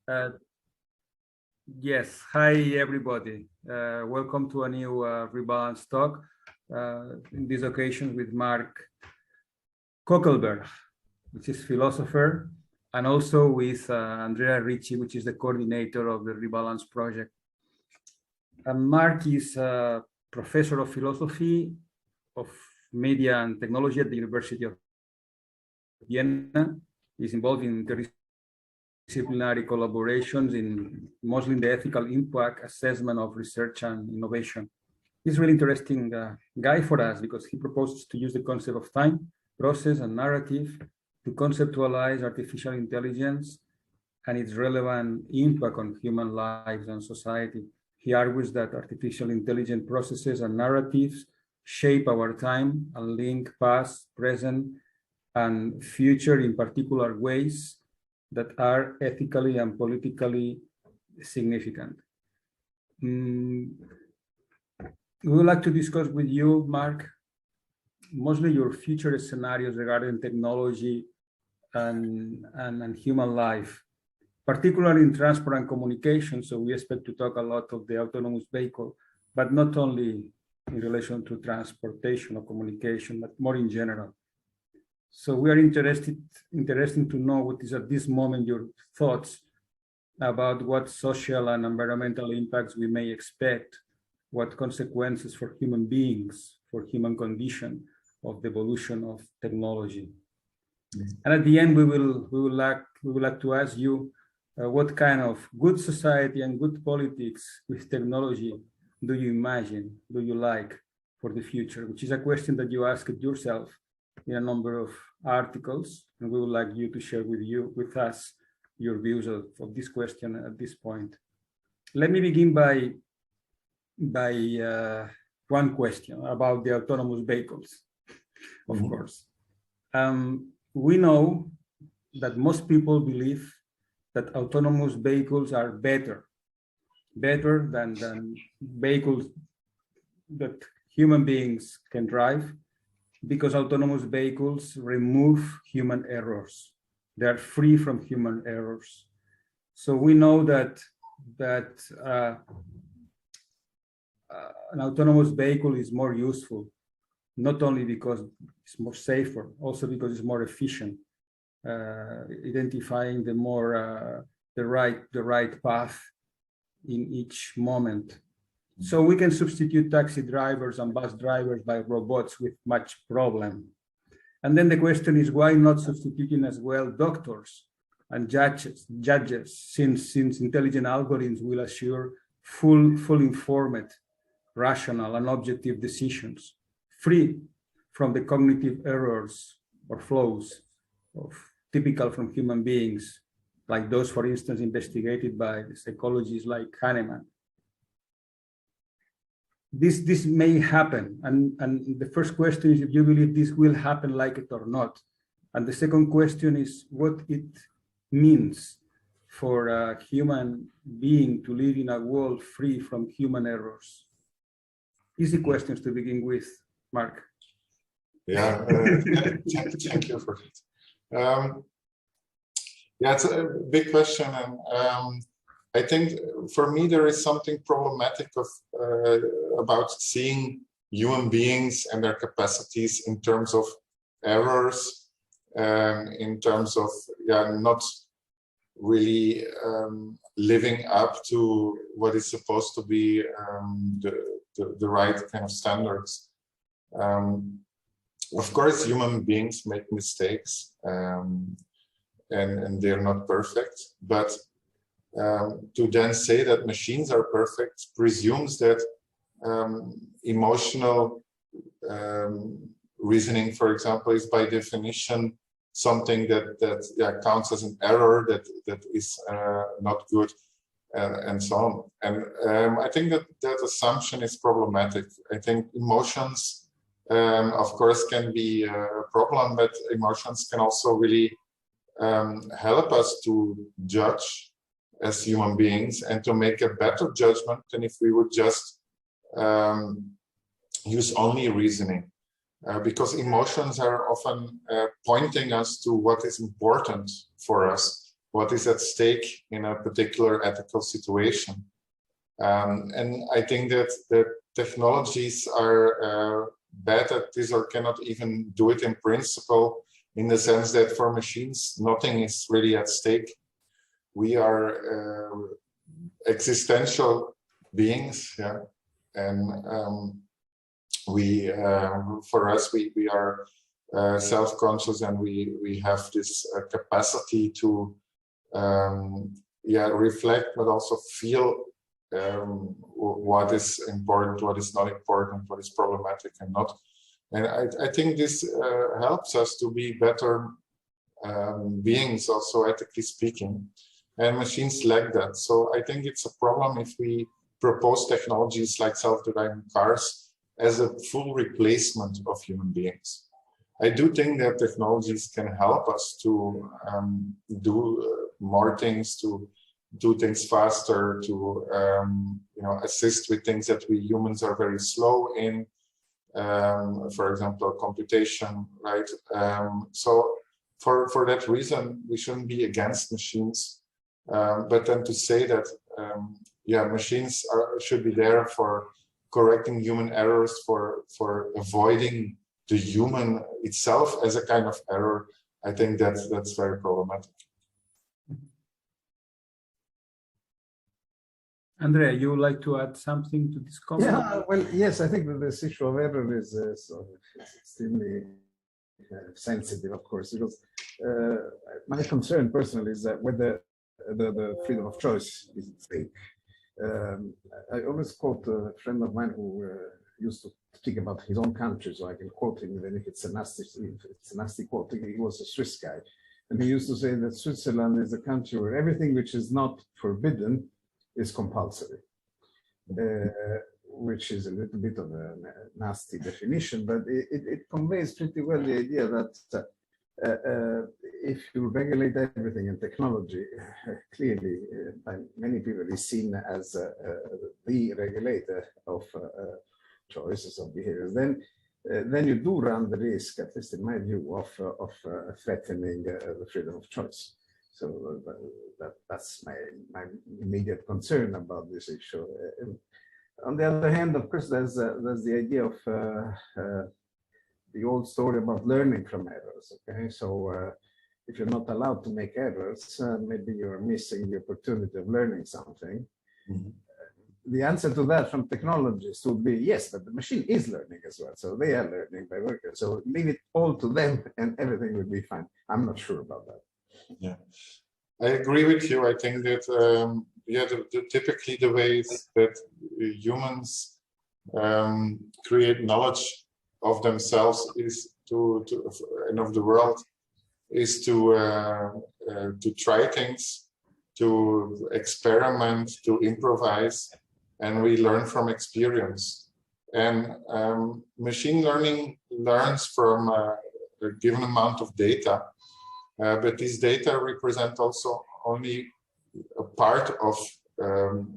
Uh, yes, hi everybody. Welcome to a new Rebalance talk. In this occasion with Mark Coeckelbergh, which is philosopher, and also with Andrea Ricci, which is the coordinator of the Rebalance project. Mark is a professor of philosophy of media and technology at the University of Vienna. He's involved in interdisciplinary collaborations in mostly in the ethical impact assessment of research and innovation. He's a really interesting guy for us because he proposes to use the concept of time, process, and narrative to conceptualize artificial intelligence and its relevant impact on human lives and society. He argues that artificial intelligent processes and narratives shape our time and link past, present, and future in particular ways that are ethically and politically significant. We would like to discuss with you, Mark, mostly your future scenarios regarding technology and human life, particularly in transport and communication. So we expect to talk a lot of the autonomous vehicle, but not only in relation to transportation or communication, but more in general. So we are interested to know what is at this moment your thoughts about what social and environmental impacts we may expect, what consequences for human beings, for human condition of the evolution of technology. And at the end, we would like to ask you what kind of good society and good politics with technology do you imagine, do you like for the future, which is a question that you asked yourself in a number of articles, and we would like you to share with us your views of this question at this point. Let me begin by one question about the autonomous vehicles, of course. We know that most people believe that autonomous vehicles are better than vehicles that human beings can drive, because autonomous vehicles remove human errors. They are free from human errors. So we know that an autonomous vehicle is more useful, not only because it's more safer, also because it's more efficient, identifying the right path in each moment. So we can substitute taxi drivers and bus drivers by robots with much problem. And then the question is, why not substituting as well doctors and judges, since intelligent algorithms will assure full informed, rational, and objective decisions, free from the cognitive errors or flaws typical from human beings, like those, for instance, investigated by psychologists like Kahneman. This may happen, and the first question is if you believe this will happen like it or not. And the second question is what it means for a human being to live in a world free from human errors. Easy questions to begin with, Mark. Yeah, thank you for it. Yeah, it's a big question, and I think for me there is something problematic about seeing human beings and their capacities in terms of errors, in terms of not really living up to what is supposed to be the right kind of standards. Of course, human beings make mistakes, and they're not perfect, but to then say that machines are perfect presumes that emotional reasoning, for example, is by definition something that counts as an error, that is not good, and so on. And I think that assumption is problematic. I think emotions, of course, can be a problem, but emotions can also really help us to judge as human beings and to make a better judgment than if we would just use only reasoning, because emotions are often pointing us to what is important for us, what is at stake in a particular ethical situation. And I think that the technologies are bad at this or cannot even do it in principle, in the sense that for machines, nothing is really at stake. We are existential beings, yeah, and for us, we are self-conscious, and we have this capacity to reflect, but also feel what is important, what is not important, what is problematic and not. And I think this helps us to be better beings, also ethically speaking. And machines lack that. So I think it's a problem if we propose technologies like self-driving cars as a full replacement of human beings. I do think that technologies can help us to do more things, to do things faster, to assist with things that we humans are very slow in. For example, computation, right? So for that reason, we shouldn't be against machines. But then to say that, machines should be there for correcting human errors, for avoiding the human itself as a kind of error, I think that's very problematic. Andrea, you would like to add something to this comment? Yeah, well, yes, I think that this issue of error is extremely sensitive, of course, because my concern personally is that whether the freedom of choice is at stake. I always quote a friend of mine who used to speak about his own country, so I can quote him even if it's a nasty quote. He was a Swiss guy, and he used to say that Switzerland is a country where everything which is not forbidden is compulsory, which is a little bit of a nasty definition, but it conveys pretty well the idea that if you regulate everything in technology, clearly by many people is seen as the regulator of choices of behaviors, then you do run the risk, at least in my view, of threatening the freedom of choice. So that's my immediate concern about this issue. On the other hand, of course, there's the idea of the old story about learning from errors. Okay, so if you're not allowed to make errors, maybe you're missing the opportunity of learning something. Mm-hmm. The answer to that from technologists would be yes, but the machine is learning as well. So they are learning by working. So leave it all to them and everything will be fine. I'm not sure about that. Yeah, I agree with you. I think that typically the ways that humans create knowledge of themselves is and of the world is to try things, to experiment, to improvise, and we learn from experience. And machine learning learns from a given amount of data. But these data represent also only a part of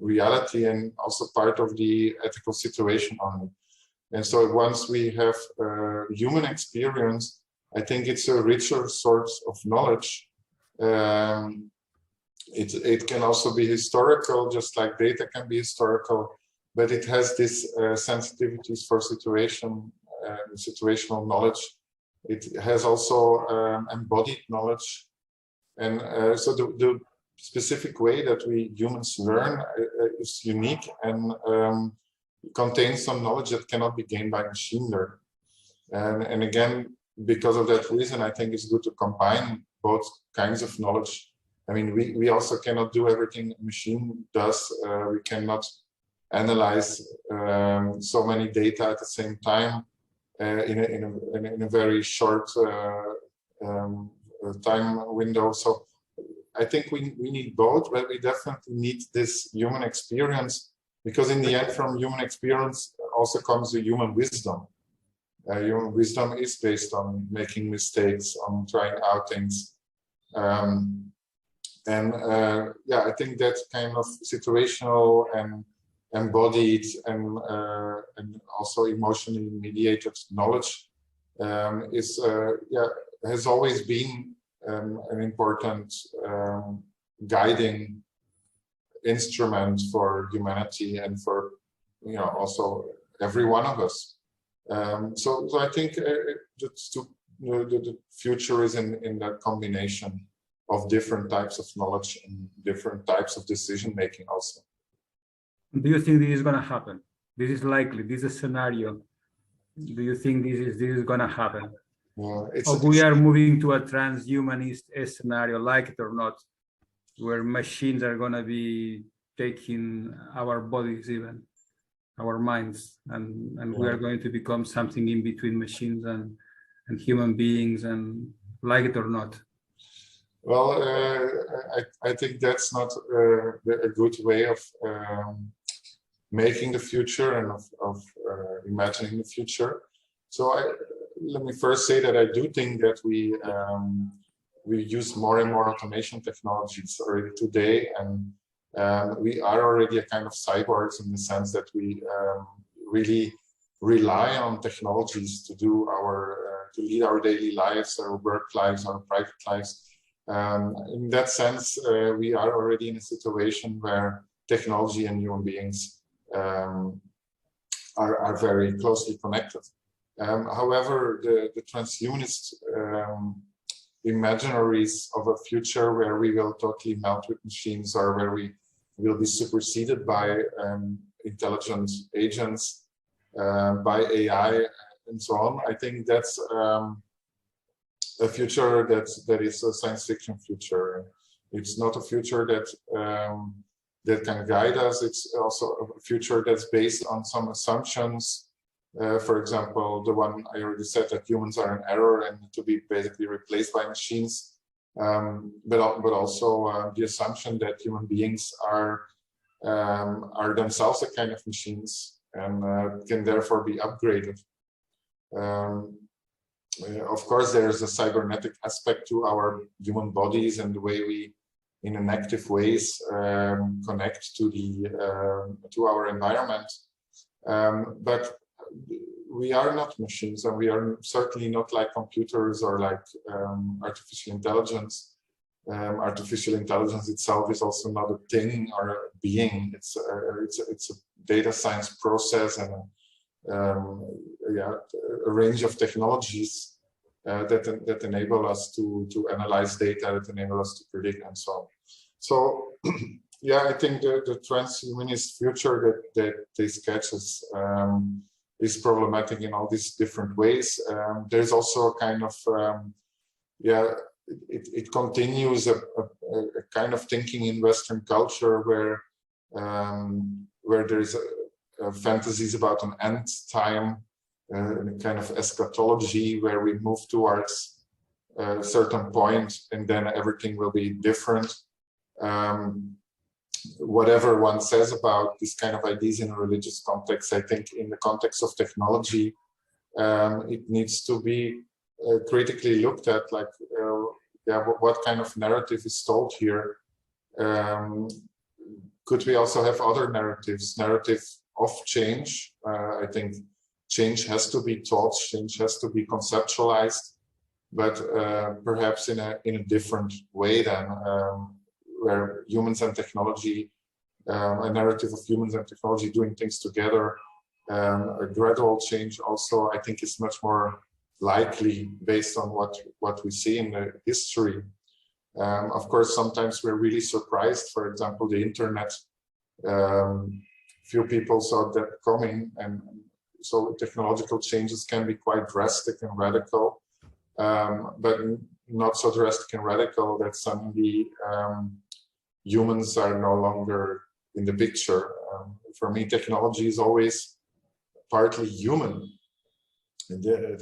reality and also part of the ethical situation only. And so once we have human experience, I think it's a richer source of knowledge. It can also be historical, just like data can be historical, but it has this sensitivities for situational knowledge. It has also embodied knowledge. And so the specific way that we humans learn is unique and contains some knowledge that cannot be gained by machine learning. And again, because of that reason, I think it's good to combine both kinds of knowledge. I mean, we also cannot do everything a machine does. We cannot analyze so many data at the same time. In a very short time window. So I think we need both, but we definitely need this human experience, because in the end, from human experience also comes the human wisdom. Human wisdom is based on making mistakes, on trying out things. I think that kind of situational and embodied and also emotionally mediated knowledge has always been an important guiding instrument for humanity and for also every one of us. So I think the future is in that combination of different types of knowledge and different types of decision making also. Do you think this is going to happen? This is likely. This is a scenario. Do you think this is going to happen? Or we are moving to a transhumanist scenario, like it or not, where machines are going to be taking our bodies, even our minds, and we are going to become something in between machines and human beings, and like it or not? Well, I think that's not a good way of making the future and of imagining the future. So let me first say that I do think that we use more and more automation technologies already today, and we are already a kind of cyborgs in the sense that we really rely on technologies to do to lead our daily lives, our work lives, our private lives. In that sense, we are already in a situation where technology and human beings are very closely connected. However, the transhumanist imaginaries of a future where we will totally melt with machines, or where we will be superseded by intelligent agents, by AI, and so on, I think that's a future that is a science fiction future. It's not a future that can guide us. It's also a future that's based on some assumptions. For example, the one I already said, that humans are an error and to be basically replaced by machines. But also the assumption that human beings are themselves a kind of machines and can therefore be upgraded. Of course, there's a cybernetic aspect to our human bodies and the way we, in an active ways, connect to our environment. But we are not machines, and we are certainly not like computers or like artificial intelligence. Artificial intelligence itself is also not a thing or a being. It's a data science process and a range of technologies that enable us to analyze data, that enable us to predict, and so on. So yeah, I think the transhumanist future that they sketch is problematic in all these different ways. There's also a kind of it continues a kind of thinking in Western culture where there's fantasies about an end time, a kind of eschatology where we move towards a certain point and then everything will be different. Whatever one says about this kind of ideas in a religious context, I think in the context of technology, it needs to be critically looked at, like, what kind of narrative is told here? Could we also have other narratives, narrative of change? I think change has to be taught, change has to be conceptualized, but perhaps in a different way than where humans and technology, a narrative of humans and technology doing things together, a gradual change also, I think, is much more likely based on what we see in the history. Of course, sometimes we're really surprised. For example, the internet, few people saw that coming, and so technological changes can be quite drastic and radical, but not so drastic and radical that suddenly humans are no longer in the picture. For me, technology is always partly human. The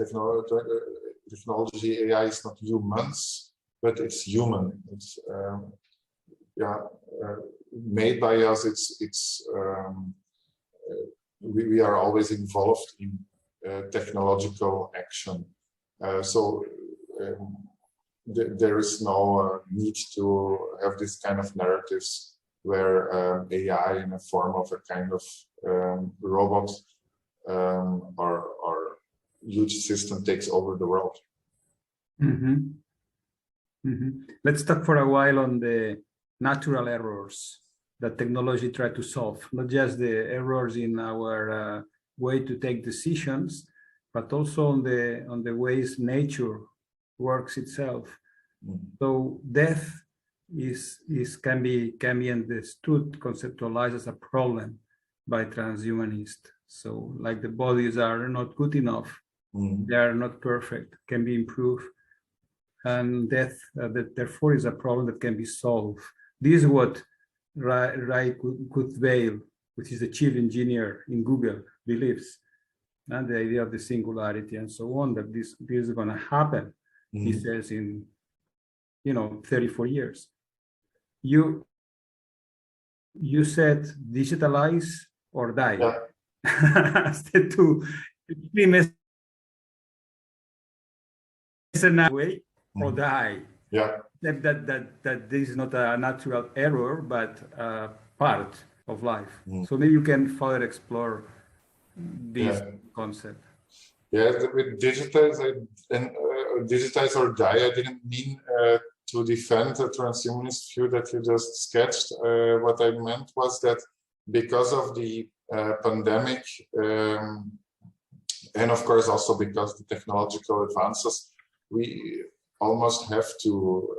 technology, AI is not humans, but it's human. It's made by us. We are always involved in technological action. So there is no need to have this kind of narratives where AI in the form of a kind of robot or huge system takes over the world. Mm-hmm. Let's talk for a while on the natural errors that technology try to solve, not just the errors in our way to take decisions, but also on the ways nature works itself. So death can be understood, conceptualized as a problem by transhumanists. So like the bodies are not good enough, they are not perfect, can be improved, and death therefore is a problem that can be solved. This is what Ray Kurzweil, which is the chief engineer in Google, believes, and the idea of the singularity and so on, that this is going to happen. He says in 34 years. You said digitalize or die. Yeah. The two extreme way or die. Yeah. That this is not a natural error, but a part of life. So maybe you can further explore this concept. Yeah, with digitize or die, I didn't mean to defend the transhumanist view that you just sketched. What I meant was that because of the pandemic, and of course also because the technological advances, we almost have to,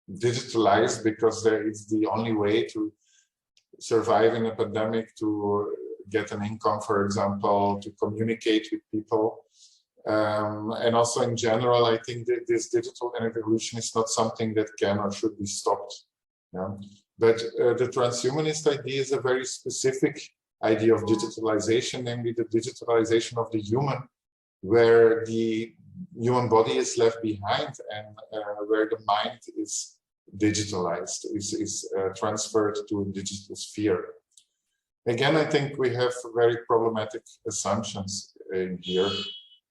digitalize, because it's the only way to survive in a pandemic, to get an income, for example, to communicate with people. And also in general, I think that this digital evolution is not something that can or should be stopped. But the transhumanist idea is a very specific idea of digitalization, namely the digitalization of the human, where the human body is left behind and where the mind is digitalized, is transferred to a digital sphere. Again, I think we have very problematic assumptions in here.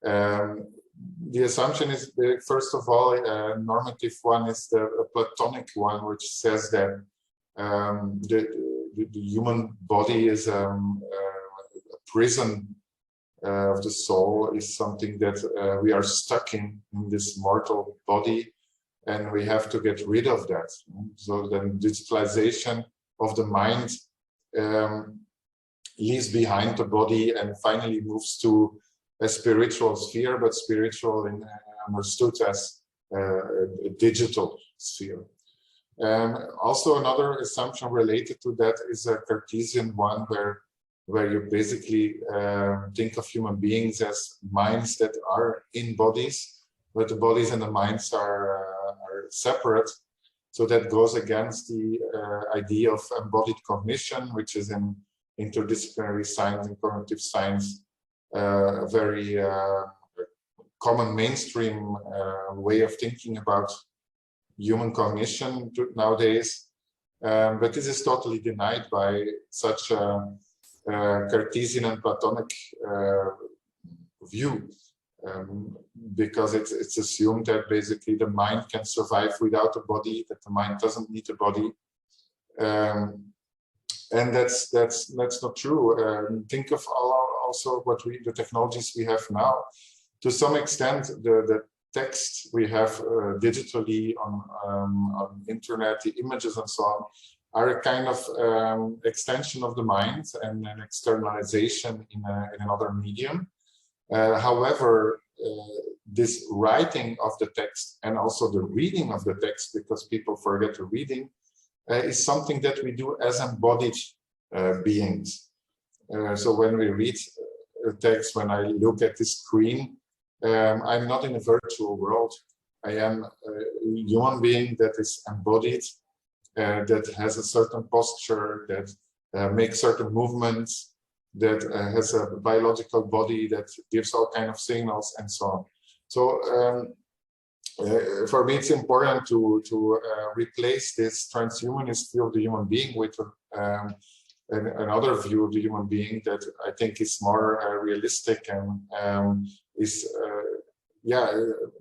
The assumption is, first of all, a normative one is the Platonic one, which says that the human body is a prison of the soul, is something that we are stuck in this mortal body, and we have to get rid of that. So then digitalization of the mind leaves behind the body and finally moves to a spiritual sphere, but spiritual understood as a digital sphere. Also, another assumption related to that is a Cartesian one, where you basically think of human beings as minds that are in bodies, but the bodies and the minds are separate. So that goes against the idea of embodied cognition, which is in interdisciplinary science and cognitive science a very common mainstream way of thinking about human cognition nowadays. But this is totally denied by such a Cartesian and Platonic view, because it's assumed that basically the mind can survive without a body, that the mind doesn't need a body. And that's not true. Think of also the technologies we have now. To some extent, the text we have digitally on internet, the images and so on, are a kind of extension of the mind and an externalization in another medium. However, this writing of the text and also the reading of the text, because people forget the reading, is something that we do as embodied beings. So when we read a text, when I look at the screen, I'm not in a virtual world. I am a human being that is embodied, that has a certain posture, that makes certain movements, that has a biological body that gives all kinds of signals and so on. So for me, it's important to replace this transhumanist view of the human being with another view of the human being that I think is more realistic and is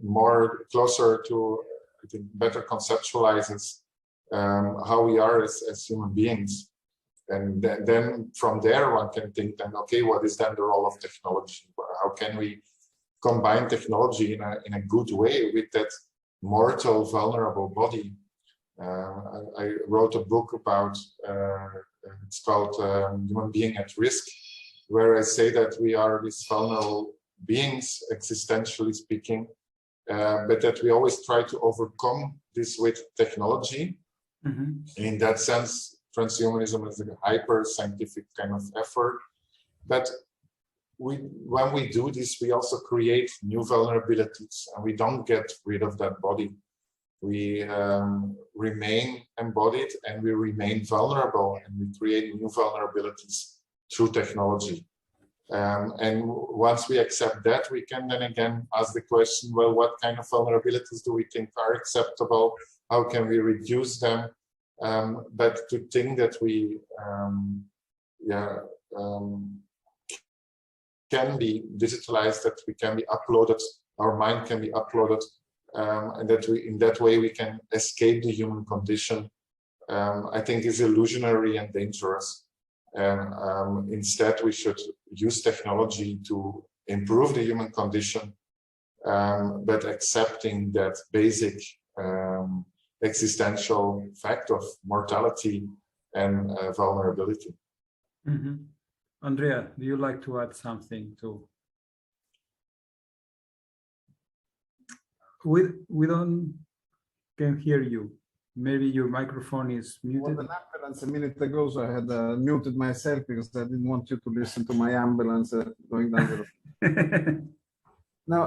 more closer to, I think, better conceptualizes how we are as human beings. And then from there one can think then, okay, what is then the role of technology? How can we combine technology in a good way with that mortal, vulnerable body. I wrote a book about, it's called Human Being at Risk, where I say that we are these vulnerable beings, existentially speaking, but that we always try to overcome this with technology. Mm-hmm. In that sense, transhumanism is a hyper-scientific kind of effort. But when we do this, we also create new vulnerabilities, and we don't get rid of that body. We remain embodied, and we remain vulnerable, and we create new vulnerabilities through technology. And once we accept that, we can then again ask the question, well, what kind of vulnerabilities do we think are acceptable? How can we reduce them? But to think that we can be digitalized, that we can be uploaded, our mind can be uploaded, and that in that way we can escape the human condition, I think is illusionary and dangerous. And instead, we should use technology to improve the human condition, but accepting that basic existential fact of mortality and vulnerability. Mm-hmm. Andrea, do you like to add something to? We don't can hear you. Maybe your microphone is muted. Well, an ambulance a minute ago, so I had muted myself because I didn't want you to listen to my ambulance going down the road. Now,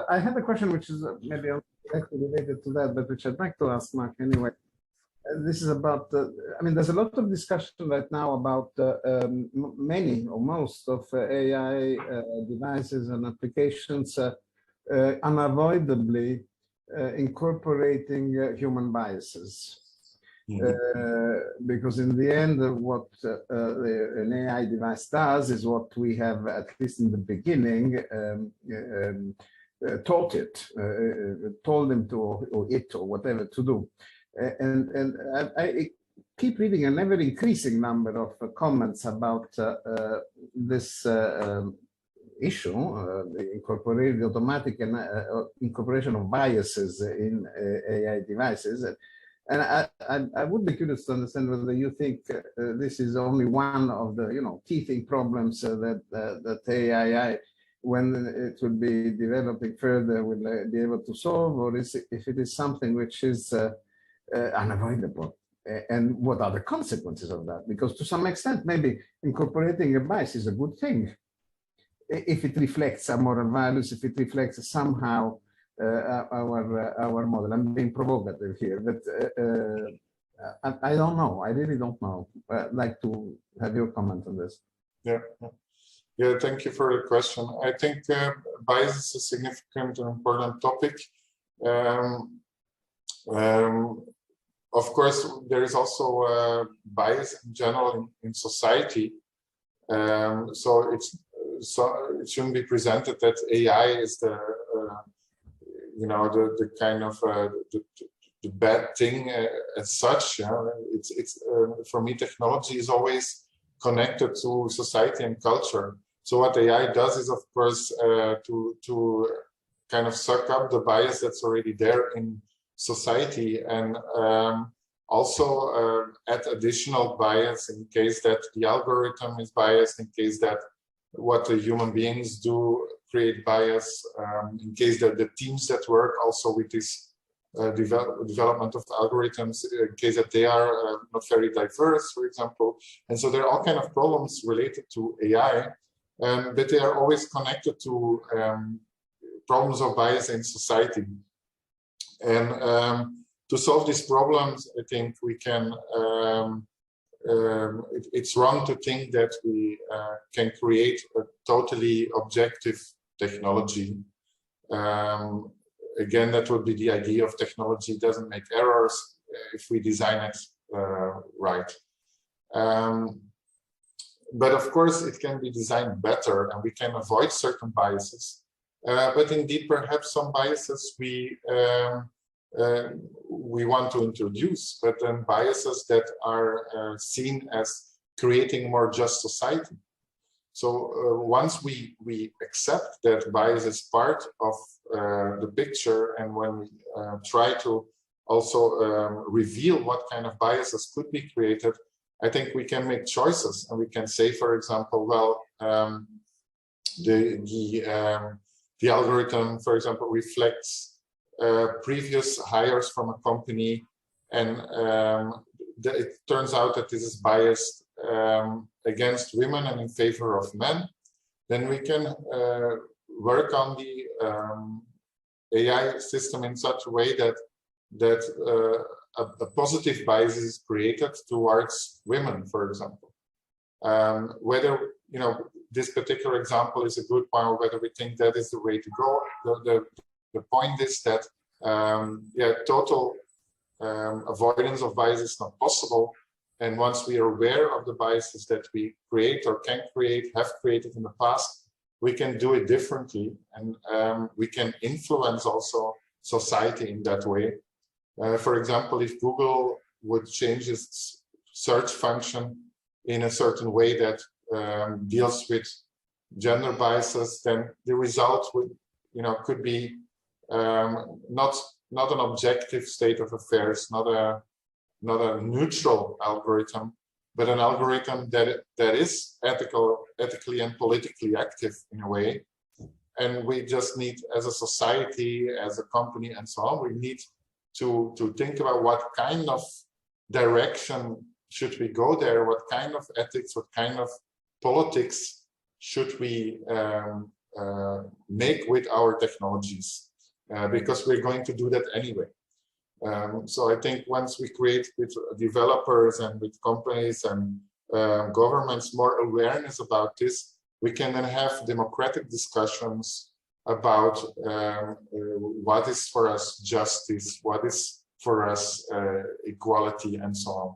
I had a question which is maybe directly related to that, but which I'd like to ask Mark anyway. This is about, I mean, there's a lot of discussion right now about many or most of AI devices and applications unavoidably incorporating human biases. Mm-hmm. Because in the end, what an AI device does is what we have, at least in the beginning, taught it, told them to, or it, or whatever to do. And I keep reading an ever increasing number of comments about this issue, the automatic and incorporation of biases in AI devices. And I would be curious to understand whether you think this is only one of the teething problems that AI, when it will be developing further, will be able to solve, or if it is something which is unavoidable, and what are the consequences of that? Because to some extent, maybe incorporating a bias is a good thing if it reflects our moral values, if it reflects somehow our model. I'm being provocative here, but I don't know. I really don't know. I'd like to have your comment on this. Yeah. Thank you for the question. I think bias is a significant and important topic. Of course, there is also bias in general in society. So it shouldn't be presented that AI is the kind of the bad thing as such. It's for me, technology is always connected to society and culture. So what AI does is, of course, to kind of suck up the bias that's already there in society, and also add additional bias in case that the algorithm is biased, in case that what the human beings do create bias, in case that the teams that work also with this development of the algorithms, in case that they are not very diverse, for example. And so there are all kinds of problems related to AI, but they are always connected to problems of bias in society. And to solve these problems, I think we can, it's wrong to think that we can create a totally objective technology. Again, that would be the idea of technology doesn't make errors if we design it right. But of course, it can be designed better, and we can avoid certain biases. But indeed, perhaps some biases we want to introduce, but then biases that are seen as creating a more just society. once we accept that bias is part of the picture, and when we try to also reveal what kind of biases could be created, I think we can make choices, and we can say, for example, well, the algorithm, for example, reflects previous hires from a company, and it turns out that this is biased against women and in favor of men. Then we can work on the AI system in such a way that a positive bias is created towards women, for example. Whether this particular example is a good one, or whether we think that is the way to go, the point is that total avoidance of bias is not possible. And once we are aware of the biases that we create or can create, have created in the past, we can do it differently, and we can influence also society in that way. For example, if Google would change its search function in a certain way that deals with gender biases, then the result would, could be not an objective state of affairs, not a neutral algorithm, but an algorithm that is ethically and politically active in a way. And we just need, as a society, as a company, and so on, we need to think about what kind of direction should we go there, what kind of ethics, what kind of politics should we make with our technologies, because we're going to do that anyway. So I think once we create with developers and with companies and governments more awareness about this, we can then have democratic discussions about what is for us justice, what is for us equality, and so on.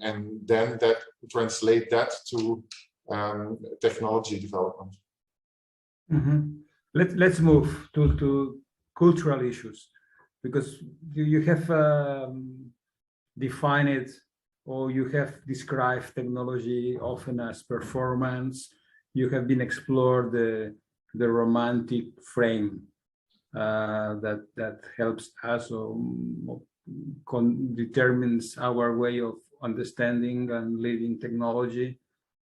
And then that translate that to technology development. Mm-hmm. Let's move to cultural issues, because you have defined it, or you have described technology often as performance. You have been explored the romantic frame that helps us or determines our way of understanding and living technology.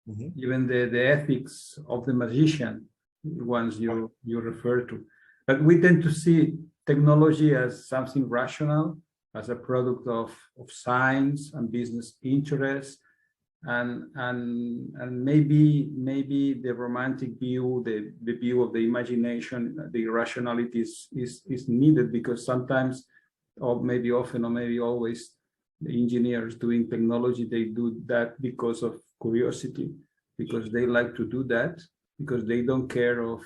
Mm-hmm. Even the ethics of the magician, ones you refer to. But we tend to see technology as something rational, as a product of science and business interests, and maybe the romantic view, the view of the imagination, the irrationality is needed, because sometimes, or maybe often, or maybe always, the engineers doing technology, they do that because of curiosity, because they like to do that, because they don't care of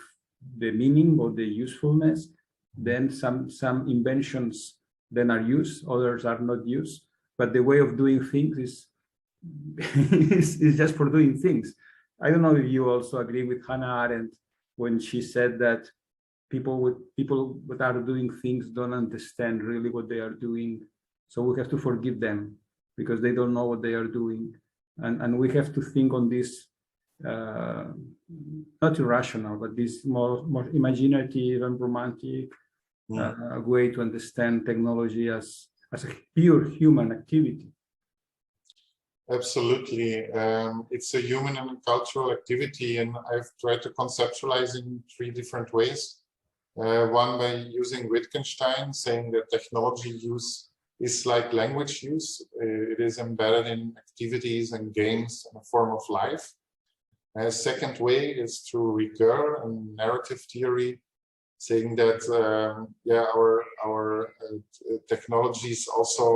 the meaning or the usefulness. Then some inventions then are used, others are not used, but the way of doing things is just for doing things. I don't know if you also agree with Hannah Arendt when she said that people that are doing things don't understand really what they are doing, so we have to forgive them because they don't know what they are doing, and we have to think on this not irrational, but this more imaginative and romantic way to understand technology as a pure human activity. Absolutely. It's a human and cultural activity, and I've tried to conceptualize in 3 different ways. One by using Wittgenstein, saying that technology use is like language use. It is embedded in activities and games and a form of life. A second way is through Ricoeur and narrative theory, saying that our technologies also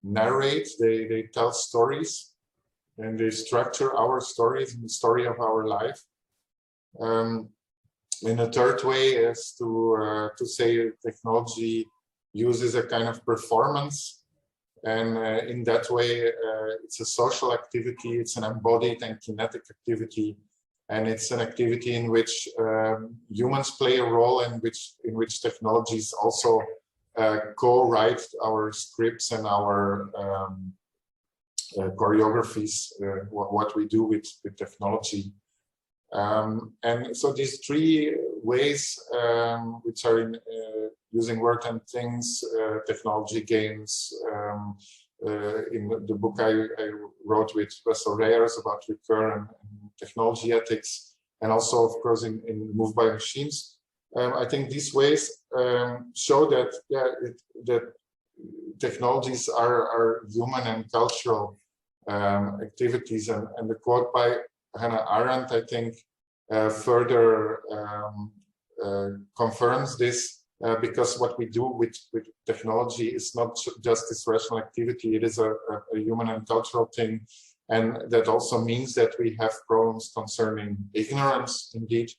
narrate, they tell stories, and they structure our stories and the story of our life. And a third way is to say technology uses a kind of performance, and in that way it's a social activity, it's an embodied and kinetic activity, and it's an activity in which humans play a role, and in which technologies also co-write our scripts and our choreographies, what we do with technology. And so these three ways, which are in using word and things, technology, games, in the book I wrote with Russell Reyers about recurrent technology ethics, and also, of course, in Move by Machines. I think these ways show that that technologies are human and cultural activities, and the quote by Hannah Arendt, I think, further confirms this, because what we do with technology is not just this rational activity, it is a human and cultural thing. And that also means that we have problems concerning ignorance, indeed.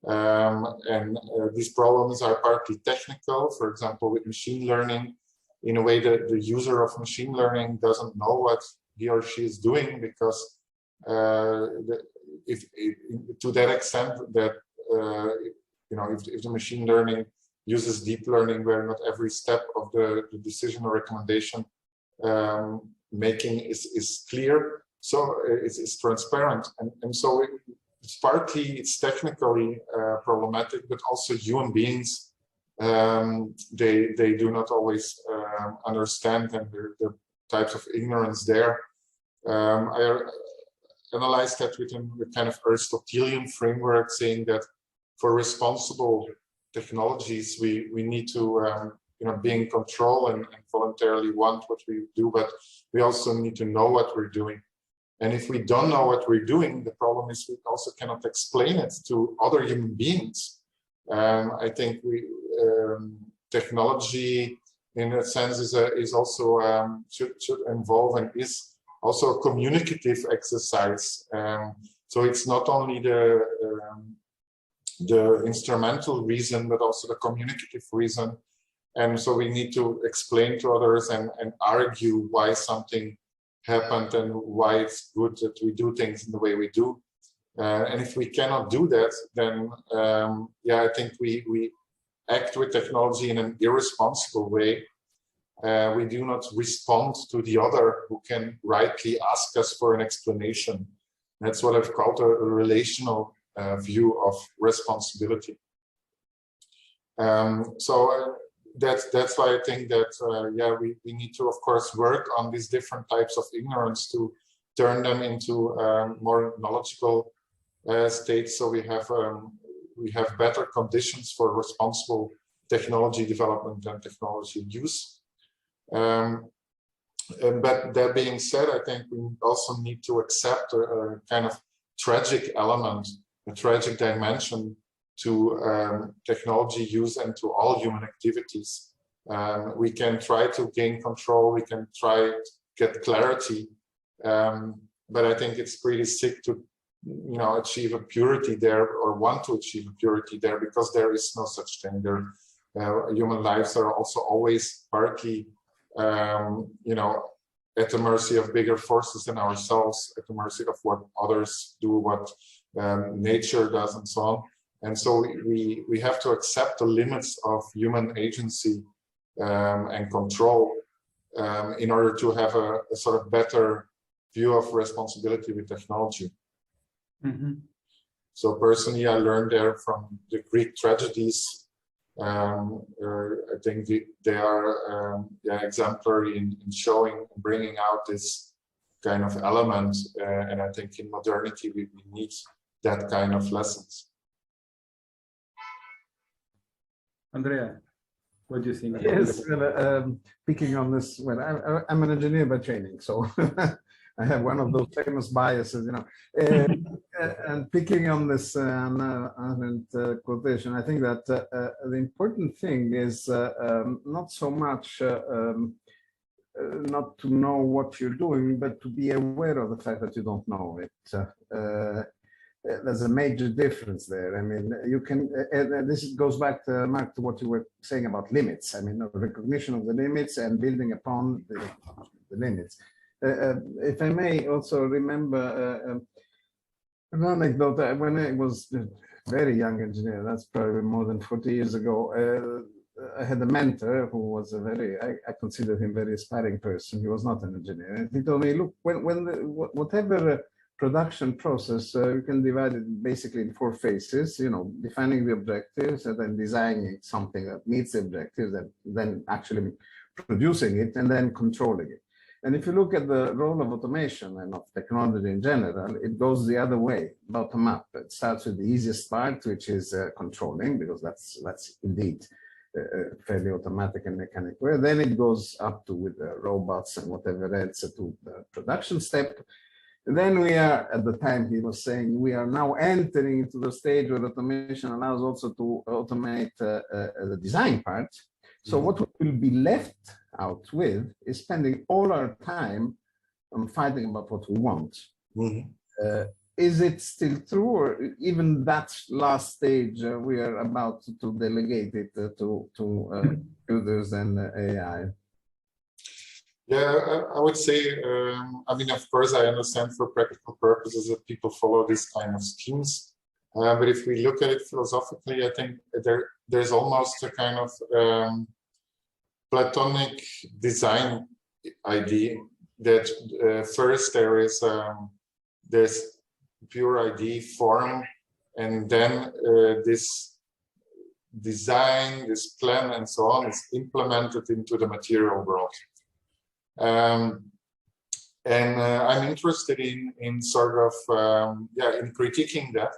And these problems are partly technical, for example, with machine learning, in a way that the user of machine learning doesn't know what he or she is doing, because to that extent that if the machine learning uses deep learning, where not every step of the decision or recommendation making is clear, so it's transparent, and so it's technically problematic, but also human beings, they do not always understand, and the types of ignorance there. I analyzed that within the kind of Aristotelian framework, saying that for responsible technologies, we need to be in control and voluntarily want what we do, but we also need to know what we're doing. And if we don't know what we're doing, the problem is we also cannot explain it to other human beings. I think technology, in a sense, is also should involve and is also a communicative exercise. So it's not only the instrumental reason, but also the communicative reason. And so we need to explain to others and argue why something happened and why it's good that we do things in the way we do. And if we cannot do that, then I think we act with technology in an irresponsible way. We do not respond to the other who can rightly ask us for an explanation. That's what I've called a relational view of responsibility. That's why I think that we need to, of course, work on these different types of ignorance to turn them into more knowledgeable states, so we have better conditions for responsible technology development and technology use. But that being said, I think we also need to accept a kind of tragic element, a tragic dimension to technology use and to all human activities. We can try to gain control, we can try to get clarity, but I think it's pretty sick to achieve a purity there, or want to achieve a purity there, because there is no such thing. Human lives are also always partly at the mercy of bigger forces than ourselves, at the mercy of what others do, what nature does, and so on. And so we have to accept the limits of human agency and control in order to have a sort of better view of responsibility with technology. Mm-hmm. So personally, I learned there from the Greek tragedies. I think they are exemplary in showing, bringing out this kind of element. And I think in modernity, we need that kind of lessons. Andrea, what do you think? Yes, picking on this, well, I'm an engineer by training, so I have one of those famous biases, and picking on this quotation, I think that the important thing is not so much not to know what you're doing, but to be aware of the fact that you don't know it. There's a major difference there. I mean, you can, this goes back to, Mark, to what you were saying about limits. I mean, recognition of the limits and building upon the limits. If I may also remember an anecdote, when I was a very young engineer, that's probably more than 40 years ago, I had a mentor who was a very, I consider him very aspiring person. He was not an engineer. And he told me, look, whatever production process, you can divide it basically in 4 phases, you know, defining the objectives and then designing something that meets the objectives and then actually producing it and then controlling it. And if you look at the role of automation and of technology in general, it goes the other way, bottom up. It starts with the easiest part, which is controlling, because that's indeed fairly automatic and mechanical way. Then it goes up to with the robots and whatever else to the production step. And then we are, at the time he was saying, we are now entering into the stage where automation allows also to automate the design part. So what will be left out with is spending all our time on fighting about what we want. Is it still true, or even that last stage we are about to delegate it to computers and AI? Yeah, I would say, I mean, of course, I understand for practical purposes that people follow these kind of schemes. But if we look at it philosophically, I think there's almost a kind of Platonic design idea that first there's pure idea form, and then this design, this plan, and so on is implemented into the material world. And I'm interested in sort of in critiquing that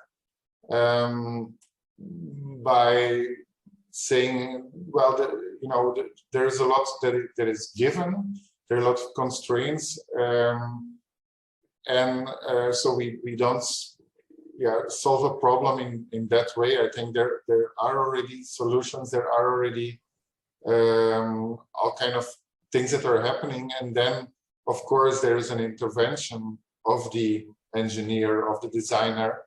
by saying, well, there's a lot that is given. There are a lot of constraints, and so we don't solve a problem in that way. I think there are already solutions. There are already all kind of things that are happening, and then of course there is an intervention of the engineer, of the designer,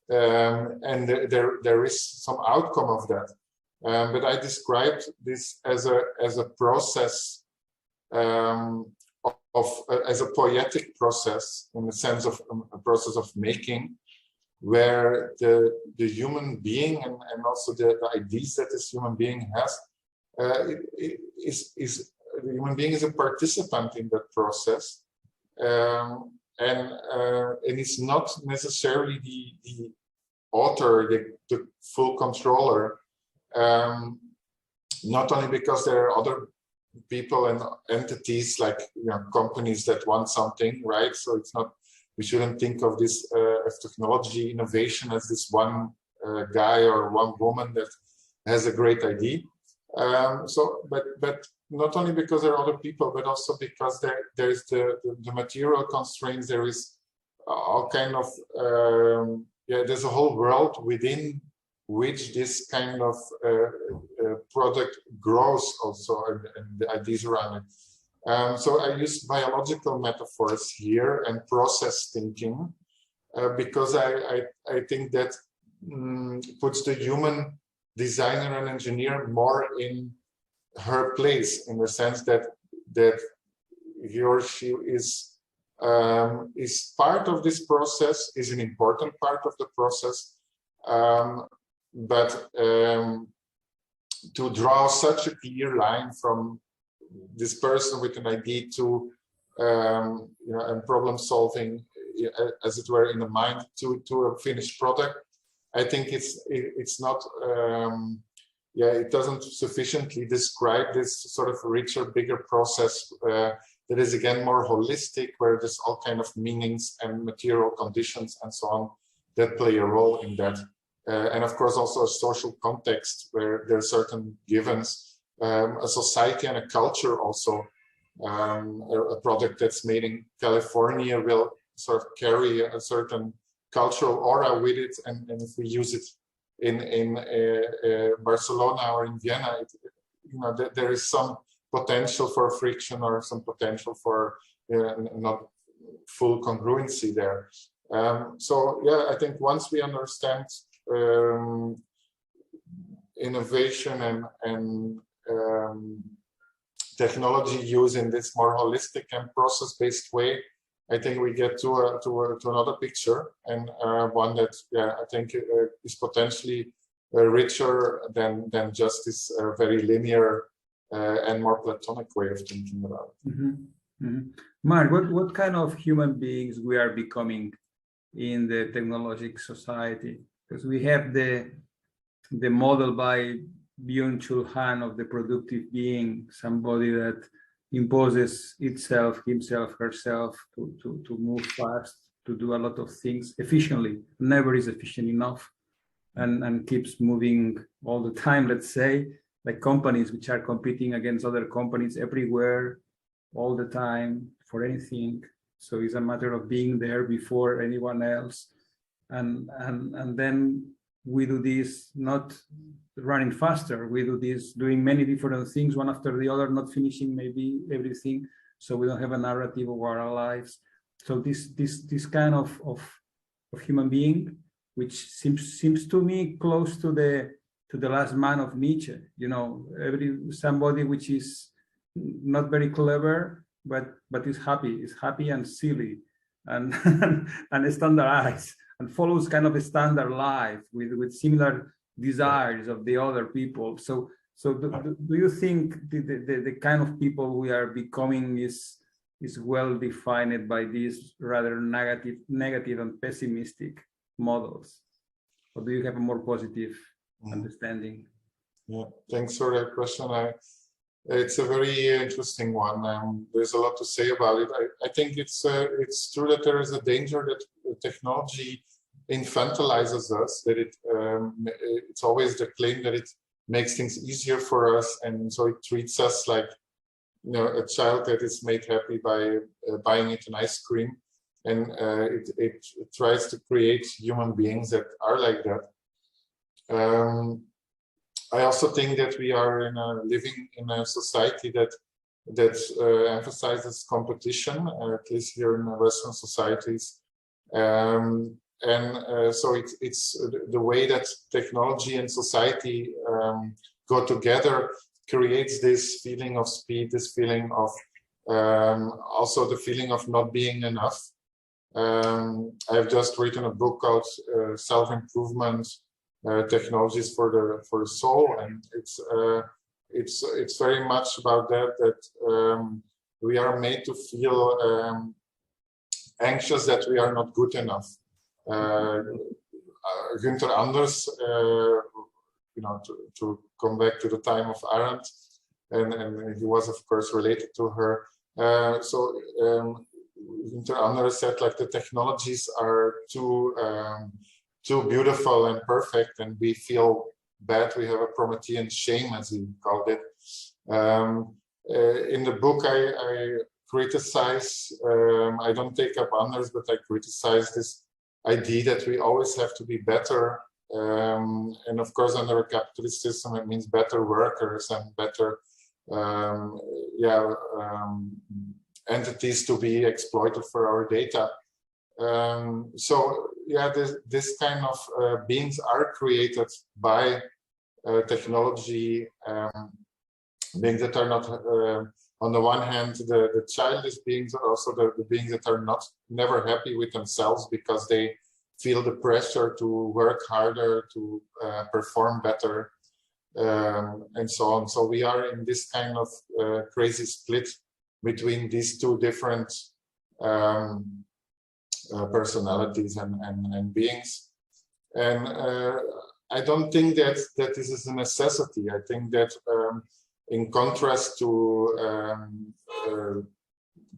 and there is some outcome of that. But I described this as a process as a poetic process, in the sense of a process of making, where the human being and also the ideas that this human being has is the human being is a participant in that process, and it's not necessarily the author, the full controller. Not only because there are other people and entities like companies that want something, right? So it's not, we shouldn't think of this as technology innovation as this one guy or one woman that has a great idea. But not only because there are other people, but also because there's the material constraints. There is all kind of there's a whole world within which this kind of product grows also, and the ideas around it. So I use biological metaphors here and process thinking because I think that puts the human designer and engineer more in her place, in the sense that he or she is part of this process, is an important part of the process. But to draw such a clear line from this person with an idea to and problem solving, as it were, in the mind to a finished product, I think it's not it doesn't sufficiently describe this sort of richer, bigger process that is again more holistic, where there's all kind of meanings and material conditions and so on that play a role in that. And of course also a social context where there are certain givens, a society and a culture also. A product that's made in California will sort of carry a certain cultural aura with it, and if we use it in Barcelona or in Vienna, there is some potential for friction or some potential for not full congruency there. So yeah, I think once we understand innovation and technology use in this more holistic and process-based way, I think we get to another picture, and one that I think is potentially richer than just this very linear and more platonic way of thinking about it. Mark, what kind of human beings we are becoming in the technologic society? Because we have the model by Byung-Chul Han of the productive being, somebody that imposes itself, himself, herself to move fast, to do a lot of things efficiently, never is efficient enough, and keeps moving all the time, let's say, like companies which are competing against other companies everywhere, all the time, for anything. So it's a matter of being there before anyone else. And then we do this not running faster, we do this doing many different things one after the other, not finishing maybe everything, so we don't have a narrative of our lives. So this kind of human being, which seems to me close to the last man of Nietzsche, you know, somebody which is not very clever, but is happy and silly and and standardized, and follows kind of a standard life with similar desires of the other people. So do you think the kind of people we are becoming is well defined by these rather negative and pessimistic models, or do you have a more positive understanding? Yeah, thanks for that question. It's a very interesting one. There's a lot to say about it. I think it's true that there is a danger that technology infantilizes us, that it's always the claim that it makes things easier for us, and so it treats us like, you know, a child that is made happy by buying it an ice cream, and it tries to create human beings that are like that. I also think that we are living in a society that emphasizes competition, at least here in Western societies. So it's the way that technology and society go together creates this feeling of speed, this feeling of also the feeling of not being enough. I've just written a book called Self-Improvement Technologies for the Soul, and it's very much about that we are made to feel anxious that we are not good enough. Günther Anders, you know, to come back to the time of Arendt, and he was of course related to her. Günther Anders said, like, the technologies are too beautiful and perfect, and we feel bad. We have a Promethean shame, as he called it. In the book, I criticize, I don't take up Anders, but I criticize this idea that we always have to be better. And of course, under a capitalist system, it means better workers and better entities to be exploited for our data. So yeah, this kind of beings are created by technology, beings that are not, on the one hand, the childish beings, are also the beings that are never happy with themselves because they feel the pressure to work harder, to perform better, and so on. So we are in this kind of crazy split between these two different personalities and beings. And I don't think that this is a necessity. I think that in contrast to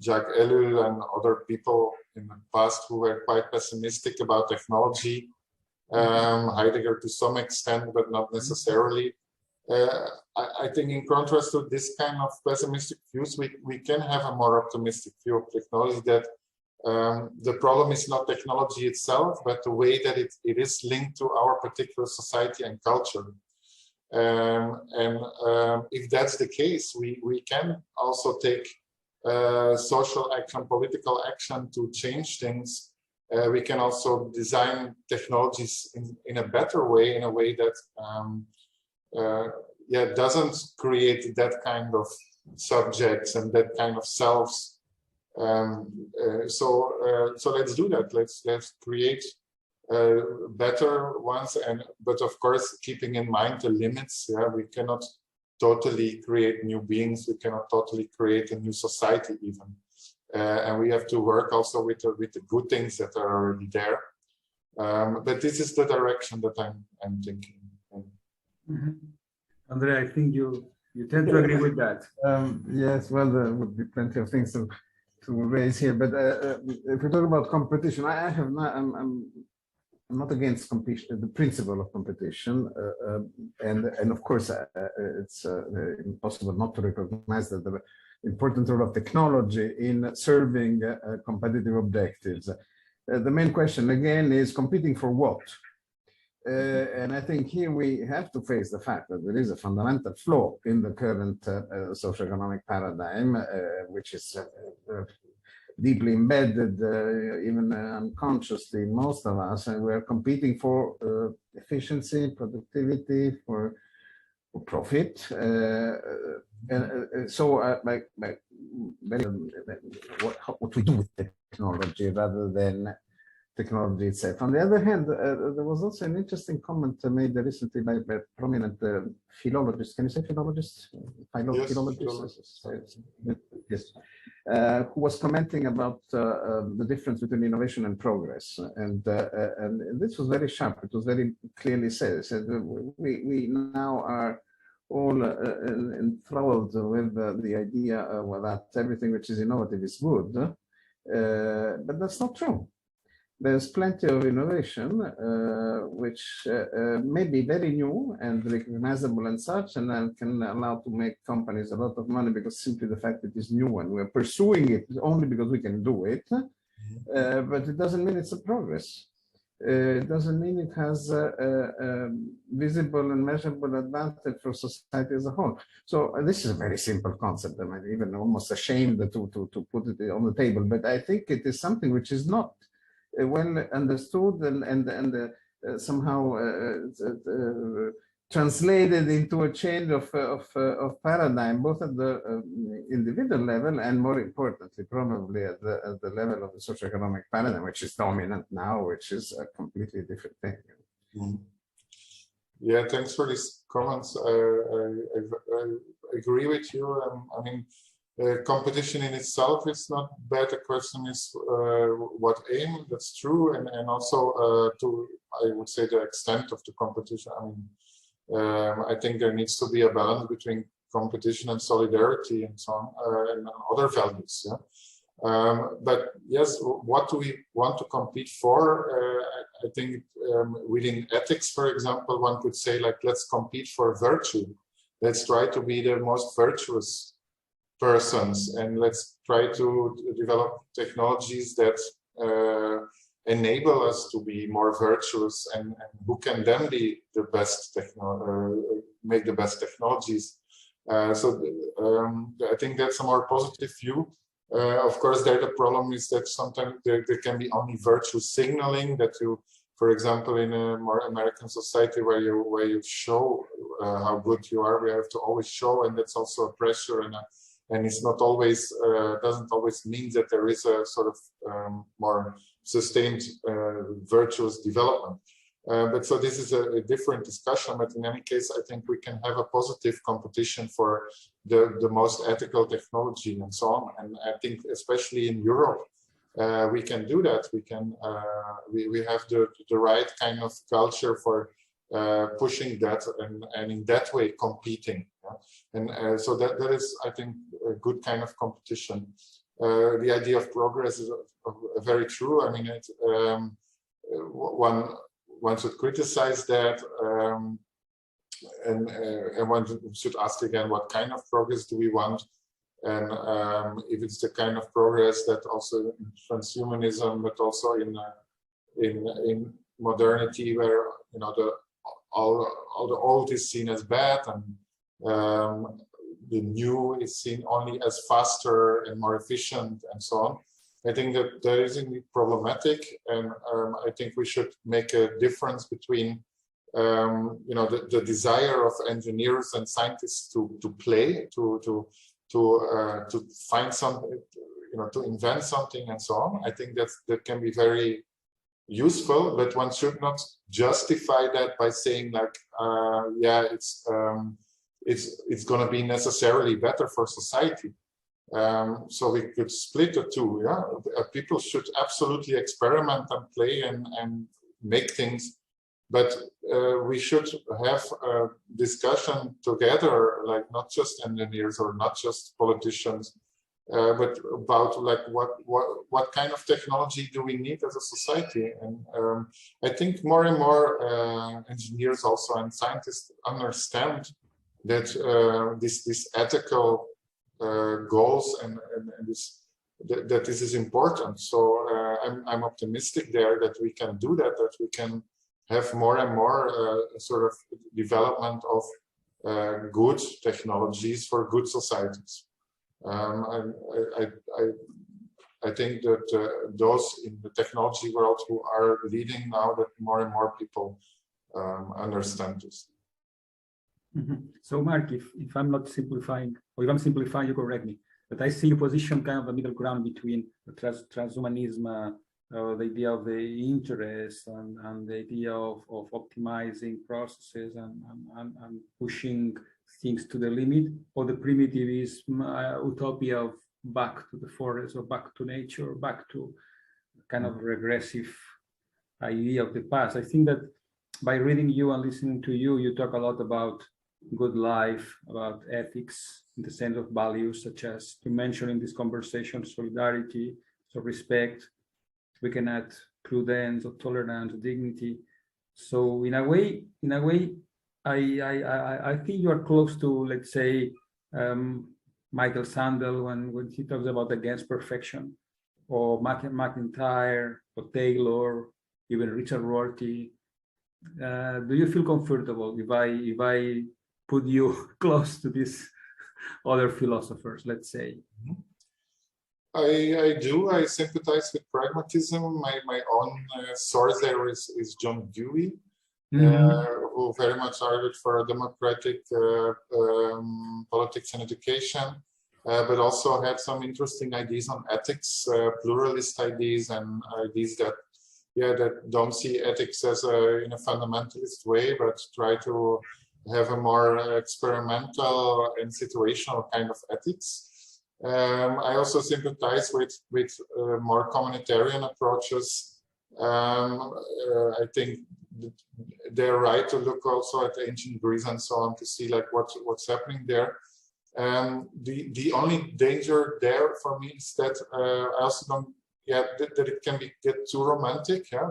Jacques Ellul and other people in the past who were quite pessimistic about technology, Heidegger to some extent, but not necessarily. I think in contrast to this kind of pessimistic views, we can have a more optimistic view of technology, that the problem is not technology itself, but the way that it is linked to our particular society and culture. If that's the case, we can also take social action, political action to change things. We can also design technologies in a better way, in a way that doesn't create that kind of subjects and that kind of selves. So let's do that. Let's create better ones, but of course keeping in mind the limits. Yeah, we cannot totally create new beings. We cannot totally create a new society even, and we have to work also with the good things that are already there. But this is the direction that I'm thinking. Mm-hmm. Andre, I think you tend to agree with that. Yes, well, there would be plenty of things to raise here, but if we talk about competition, I'm not against competition, the principle of competition, and of course it's impossible not to recognize that the important role of technology in serving competitive objectives. The main question again is competing for what? And I think here we have to face the fact that there is a fundamental flaw in the current socioeconomic paradigm, which is deeply embedded, even unconsciously in most of us, and we're competing for efficiency, productivity, for profit. So what we do with technology rather than technology itself. On the other hand, there was also an interesting comment made recently by prominent philologists. Can you say philologists? Philologists? Yes. Who was commenting about the difference between innovation and progress. And this was very sharp. It was very clearly said. It said we now are all enthralled with the idea that everything which is innovative is good. But that's not true. There's plenty of innovation, which may be very new and recognizable and such, and can allow to make companies a lot of money because simply the fact that it's new and we're pursuing it only because we can do it. But it doesn't mean it's a progress. It doesn't mean it has a visible and measurable advantage for society as a whole. So this is a very simple concept. I'm even almost ashamed to put it on the table, but I think it is something which is not well understood and somehow translated into a change of paradigm, both at the individual level and more importantly, probably at the level of the socioeconomic paradigm, which is dominant now, which is a completely different thing. Mm. Yeah, thanks for these comments. I agree with you. I mean, competition in itself is not bad. The question is what aim. That's true, and also to, I would say, the extent of the competition. I mean, I think there needs to be a balance between competition and solidarity and so on, and other values. Yeah. But yes, what do we want to compete for? I think within ethics, for example, one could say, like, let's compete for virtue. Let's try to be the most virtuous persons, and let's try to develop technologies that enable us to be more virtuous, and who can then be the best make the best technologies. So I think that's a more positive view. Of course, there the problem is that sometimes there can be only virtue signaling, that you, for example, in a more American society where you show how good you are, we have to always show, and that's also a pressure, and it's not always doesn't always mean that there is a sort of more sustained virtuous development. But so this is a different discussion, but in any case, I think we can have a positive competition for the most ethical technology and so on. And I think especially in Europe, we can do that. We can we have the right kind of culture for pushing that, and in that way competing. Yeah? And so that is, I think, a good kind of competition. The idea of progress is very true. I mean, it, one should criticize that, and one should ask again, what kind of progress do we want? And if it's the kind of progress that also in transhumanism, but also in modernity, where all the old is seen as bad, and the new is seen only as faster and more efficient, and so on. I think that that is indeed problematic, and I think we should make a difference between the desire of engineers and scientists to play, to find something, to invent something, and so on. I think that can be very useful, but one should not justify that by saying like, yeah, it's going to be necessarily better for society. So we could split the two. Yeah, people should absolutely experiment and play and make things, but we should have a discussion together, like not just engineers or not just politicians, but about like what kind of technology do we need as a society. And I think more and more engineers also and scientists understand that this ethical goals and that this is important. So I'm optimistic there that we can do that, that we can have more and more sort of development of good technologies for good societies. I think that those in the technology world who are leading now, that more and more people understand this. Mm-hmm. So Mark, if I'm not simplifying, or if I'm simplifying, you correct me, but I see you position kind of a middle ground between the transhumanism, the idea of the interest and the idea of optimizing processes and pushing things to the limit, or the primitivism, utopia of back to the forest or back to nature, or back to kind of regressive idea of the past. I think that by reading you and listening to you, you talk a lot about good life, about ethics in the sense of values, such as you mentioned in this conversation, solidarity, so respect. We can add prudence or tolerance, dignity. So in a way, I think you are close to, let's say, Michael Sandel when he talks about against perfection, or McIntyre, or Taylor, even Richard Rorty. Do you feel comfortable if I put you close to these other philosophers, let's say? I do. I sympathize with pragmatism. My own source there is John Dewey, who very much argued for democratic politics and education, but also had some interesting ideas on ethics, pluralist ideas, and ideas that don't see ethics as in a fundamentalist way, but try to have a more experimental and situational kind of ethics. I also sympathize with more communitarian approaches. I think they're right to look also at ancient Greece and so on to see like what's happening there. The only danger there for me is that I also don't. Yeah, that it can get too romantic, yeah,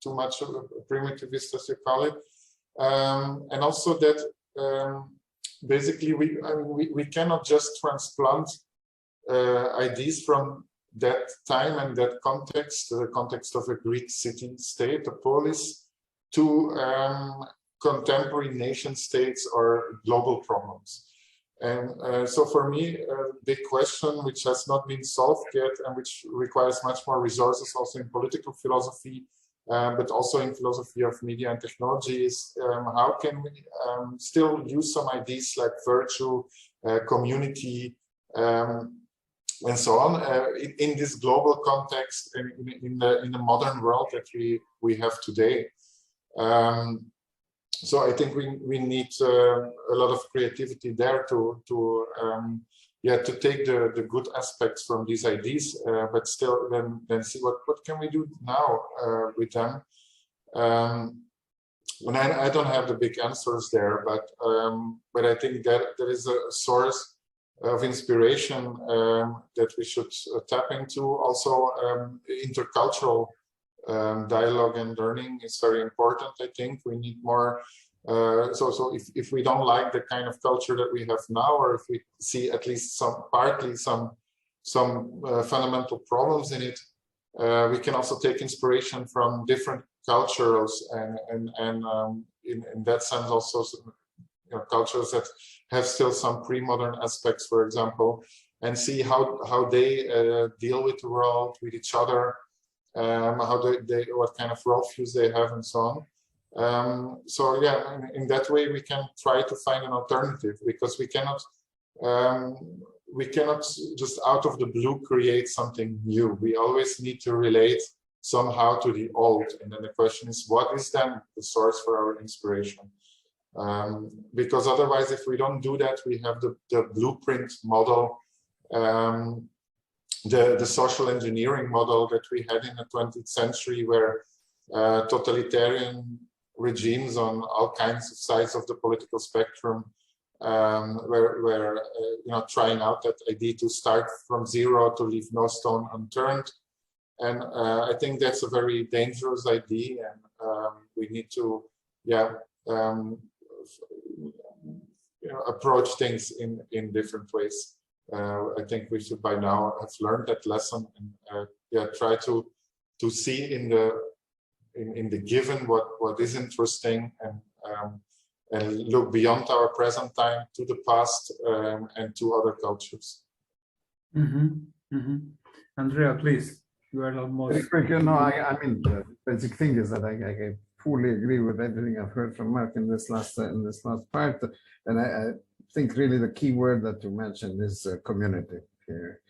too much primitivist, as you call it, and also that basically we cannot just transplant ideas from that time and that context, the context of a Greek city-state, a polis, to contemporary nation states or global problems. And so for me, a big question which has not been solved yet and which requires much more resources also in political philosophy, but also in philosophy of media and technology is how can we still use some ideas like virtue, community, and so on in this global context in the modern world that we have today. So I think we need a lot of creativity there to take the good aspects from these ideas, but still then see what can we do now with them. And I don't have the big answers there, but I think that there is a source of inspiration that we should tap into. Also, intercultural dialogue and learning is very important. I think we need more. So if we don't like the kind of culture that we have now, or if we see at least partly some fundamental problems in it, we can also take inspiration from different cultures and in that sense also cultures that have still some pre-modern aspects, for example, and see how they deal with the world, with each other. How what kind of worldviews they have and so on. So yeah, in that way we can try to find an alternative, because we cannot just out of the blue create something new. We always need to relate somehow to the old. And then the question is, what is then the source for our inspiration? Because otherwise, if we don't do that, we have the blueprint model, the social engineering model that we had in the 20th century, where totalitarian regimes on all kinds of sides of the political spectrum were trying out that idea to start from zero, to leave no stone unturned. And I think that's a very dangerous idea, and we need to approach things in different ways. I think we should by now have learned that lesson, and try to see in the given what is interesting, and look beyond our present time to the past and to other cultures. Andrea, please. You are almost. I mean, the basic thing is that I fully agree with everything I've heard from Mark in this last part, and I think really the key word that you mentioned is community here.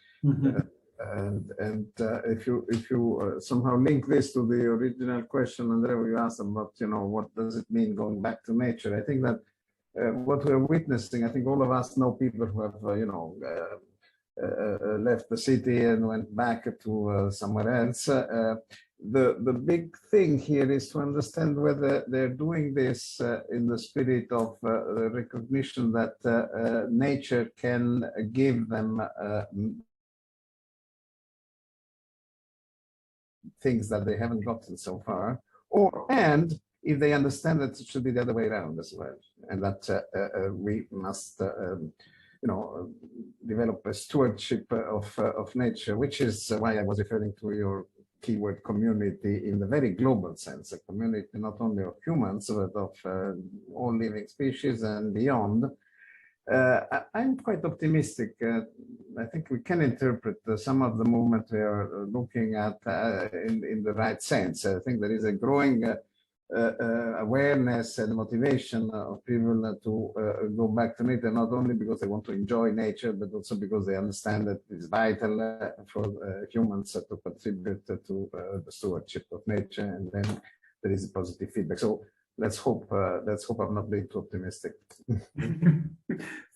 And if you somehow link this to the original question, Andrea, you asked about, what does it mean going back to nature? I think that what we're witnessing, I think all of us know people who have, left the city and went back to somewhere else. The big thing here is to understand whether they're doing this in the spirit of the recognition that nature can give them things that they haven't gotten so far, and if they understand that it should be the other way around as well, and that we must develop a stewardship of nature, which is why I was referring to your keyword community in the very global sense, a community not only of humans, but of all living species and beyond. I'm quite optimistic. I think we can interpret some of the movement we are looking at in the right sense. I think there is a growing awareness and motivation of people to go back to nature, not only because they want to enjoy nature, but also because they understand that it's vital for humans to contribute to the stewardship of nature, and then there is a positive feedback. So let's hope I'm not being too optimistic.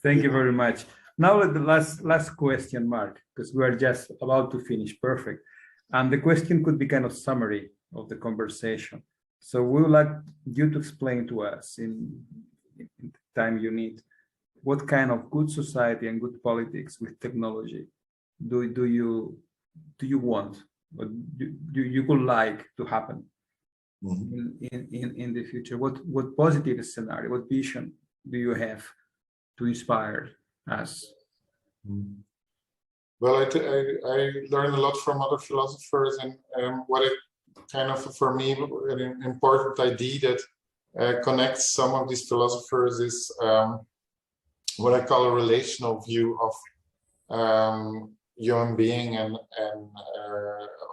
Thank you very much. Now the last question, Mark, because we are just about to finish. Perfect. And the question could be kind of summary of the conversation. So we would like you to explain to us in the time you need, what kind of good society and good politics with technology do you want, or do you would like to happen in the future? What positive scenario, what vision do you have to inspire us? Well, I learned a lot from other philosophers, and what it kind of, for me, an important idea that connects some of these philosophers is what I call a relational view of human being and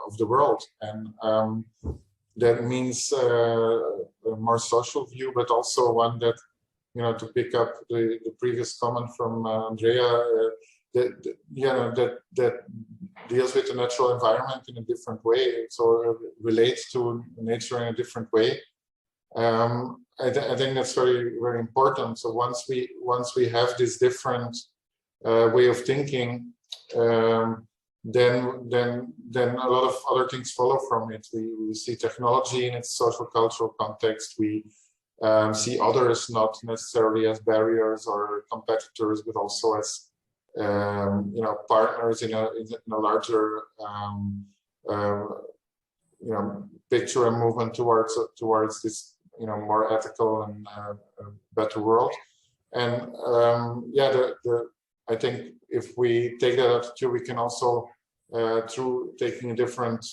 of the world, and that means a more social view, but also one that, to pick up the previous comment from Andrea, that deals with the natural environment in a different way, so relates to nature in a different way. I think that's very, very important. So once we have this different way of thinking, then a lot of other things follow from it. We see technology in its social cultural context. We see others not necessarily as barriers or competitors, but also as partners in a larger picture and movement towards this more ethical and better world. And I think if we take that attitude, we can also through taking a different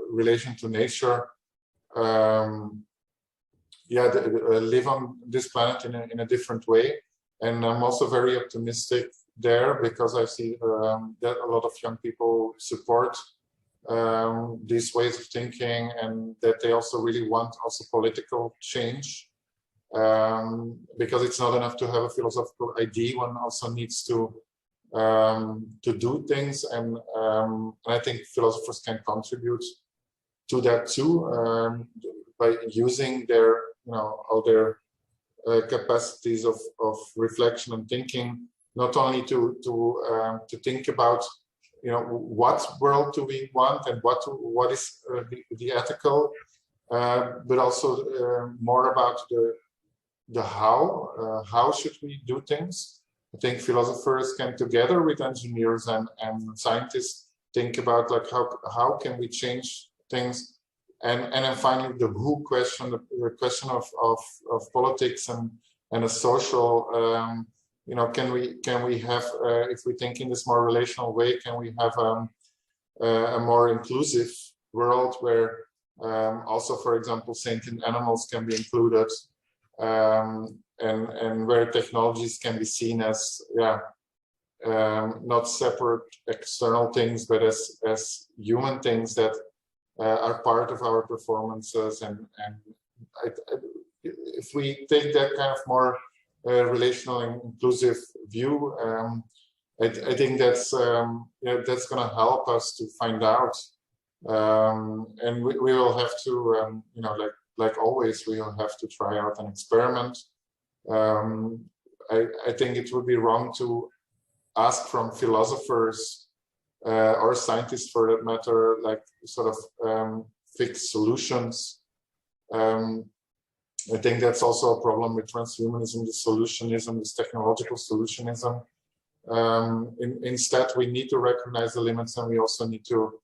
relation to nature, live on this planet in a different way. And I'm also very optimistic there, because I see that a lot of young people support these ways of thinking, and that they also really want also political change, because it's not enough to have a philosophical idea. One also needs to do things, and I think philosophers can contribute to that too, by using their, all their capacities of reflection and thinking, not only to think about, what world do we want and what is the ethical, but also more about the how should we do things. I think philosophers can, together with engineers and scientists, think about like how can we change things, and then finally the who question, the question of politics and a social, can we have, if we think in this more relational way, can we have a more inclusive world where also, for example, sentient animals can be included, and where technologies can be seen as not separate external things, but as human things that are part of our performances. And if we take that kind of more relational and inclusive view, I think that's that's going to help us to find out, and we will have to, like always, we will have to try out an experiment. I think it would be wrong to ask from philosophers or scientists, for that matter, like sort of fixed solutions. I think that's also a problem with transhumanism, the solutionism, this technological solutionism. Instead, we need to recognize the limits, and we also need to,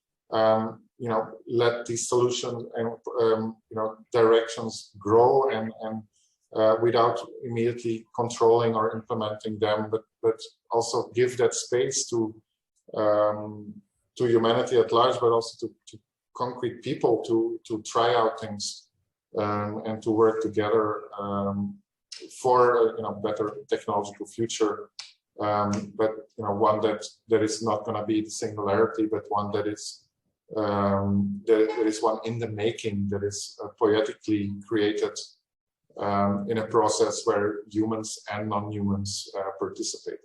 let these solutions and directions grow, and without immediately controlling or implementing them, but also give that space to humanity at large, but also to concrete people to try out things, and to work together for a better technological future, but one that is not going to be the singularity, but one that is there is one in the making, that is poetically created in a process where humans and non-humans participate.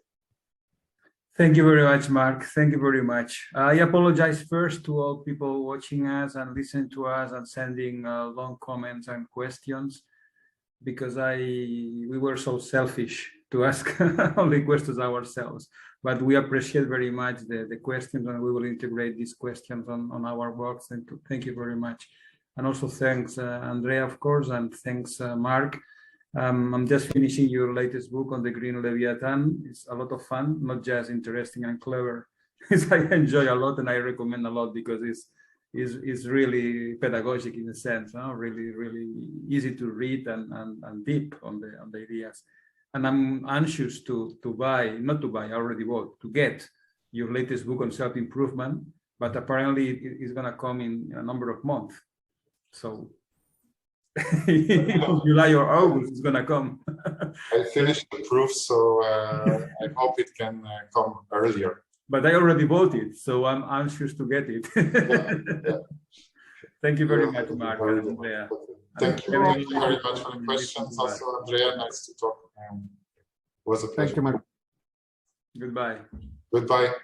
Thank you very much, Mark. Thank you very much. I apologize first to all people watching us and listening to us and sending long comments and questions, because we were so selfish to ask only questions ourselves. But we appreciate very much the questions, and we will integrate these questions on our works. And thank you very much. And also thanks, Andrea, of course, and thanks, Mark. I'm just finishing your latest book on the Green Leviathan. It's a lot of fun, not just interesting and clever. I enjoy a lot, and I recommend a lot, because it's really pedagogic in a sense, really, really easy to read and deep on the ideas. And I'm anxious to get your latest book on self-improvement, but apparently it's going to come in a number of months. So July or August is going to come. I finished the proof, so I hope it can come earlier. But I already bought it, so I'm anxious to get it. Yeah. Thank you very much, Mark and Andrea. Thank you very much for the questions. Also, Andrea, nice to talk. Was a pleasure. Thank you, Mark. Goodbye. Goodbye.